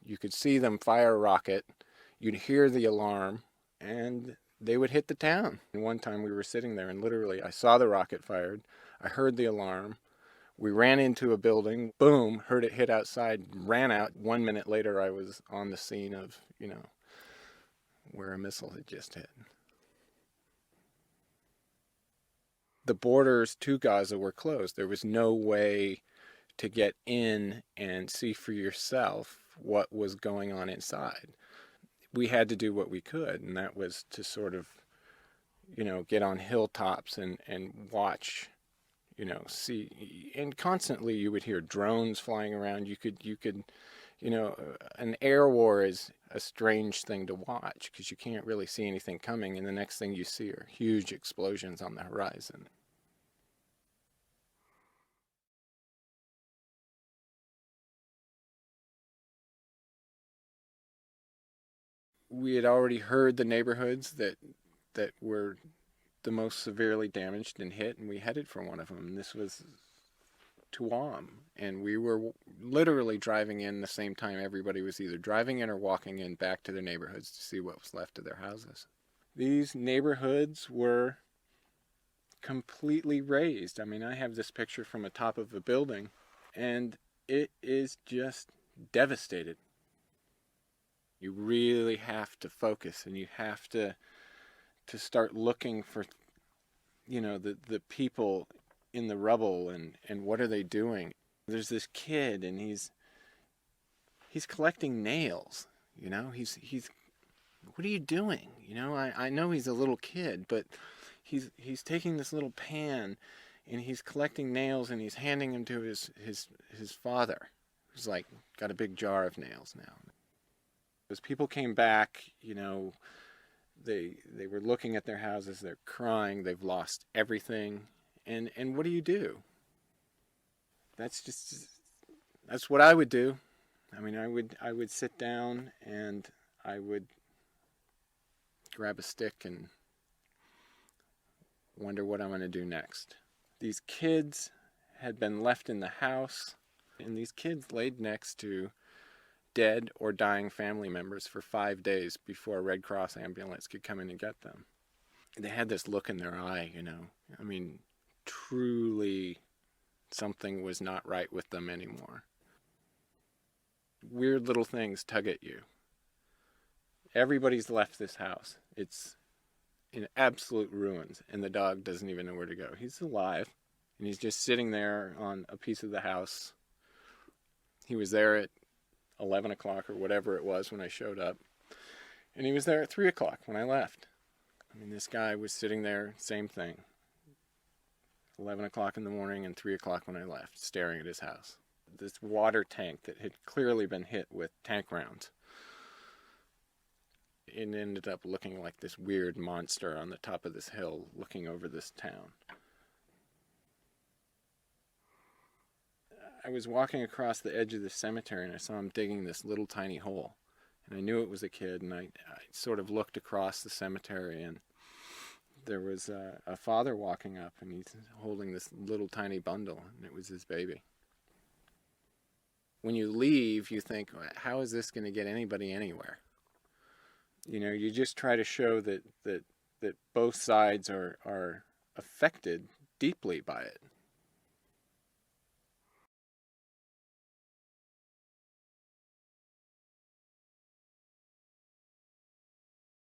You could see them fire a rocket, you'd hear the alarm, and they would hit the town. And one time we were sitting there and literally I saw the rocket fired, I heard the alarm, we ran into a building, boom, heard it hit outside, ran out. 1 minute later I was on the scene of, where a missile had just hit. The borders to Gaza were closed. There was no way to get in and see for yourself what was going on inside. We had to do what we could, and that was to sort of, get on hilltops and watch, see. And constantly you would hear drones flying around. You could, an air war is a strange thing to watch because you can't really see anything coming, and the next thing you see are huge explosions on the horizon. We had already heard the neighborhoods that were the most severely damaged and hit, and we headed for one of them. And this was Tuam, and we were literally driving in the same time everybody was either driving in or walking in back to their neighborhoods to see what was left of their houses. These neighborhoods were completely razed. I mean, I have this picture from the top of a building, and it is just devastated. You really have to focus, and you have to start looking for, the people in the rubble and what are they doing. There's this kid, and he's collecting nails. He's what are you doing? I know he's a little kid, but he's taking this little pan, and he's collecting nails, and he's handing them to his father, who's like got a big jar of nails now. As people came back, they were looking at their houses, they're crying, they've lost everything, and what do? That's what I would do. I mean, I would sit down and I would grab a stick and wonder what I'm going to do next. These kids had been left in the house, and these kids laid next to dead or dying family members for 5 days before a Red Cross ambulance could come in and get them. They had this look in their eye, I mean, truly something was not right with them anymore. Weird little things tug at you. Everybody's left this house. It's in absolute ruins, and the dog doesn't even know where to go. He's alive, and he's just sitting there on a piece of the house. He was there at 11 o'clock or whatever it was when I showed up. And he was there at 3 o'clock when I left. I mean, this guy was sitting there, same thing. 11 o'clock in the morning and 3 o'clock when I left, staring at his house. This water tank that had clearly been hit with tank rounds. It ended up looking like this weird monster on the top of this hill looking over this town. I was walking across the edge of the cemetery, and I saw him digging this little tiny hole. And I knew it was a kid, and I sort of looked across the cemetery, and there was a father walking up, and he's holding this little tiny bundle, and it was his baby. When you leave, you think, how is this going to get anybody anywhere? You just try to show that both sides are affected deeply by it.